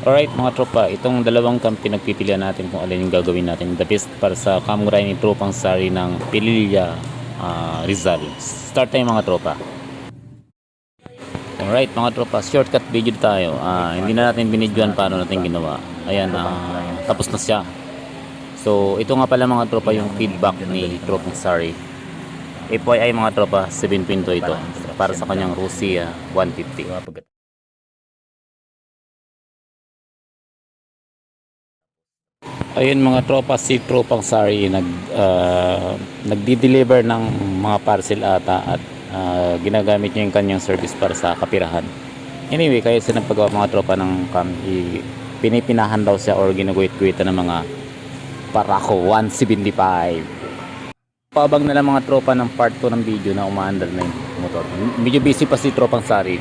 Alright mga tropa, itong dalawang camp pinagpipilian natin kung alin yung gagawin natin the best para sa camp grind ni Tropang Sari ng Pililla, Rizal. Start tayo mga tropa. Alright mga tropa, shortcut video tayo. Hindi na natin binidyoan paano natin ginawa. Ayan, tapos na siya. So ito nga pala mga tropa yung feedback ni Tropang Sari. FYI mga tropa, 7.2 ito para sa kanyang Rusia 150. Ayun mga tropa, si Tropang Sari nagdi-deliver ng mga parcel ata at ginagamit niya yung kanyang service para sa kapirahan. Anyway, kaya siya nagpagawa mga tropa ng pinipinahan daw siya or ginuguit-guitan ng mga Paraco 175. Paabang na lang mga tropa ng part 2 ng video na umaandar na yung motor. Medyo busy pa si Tropang Sari.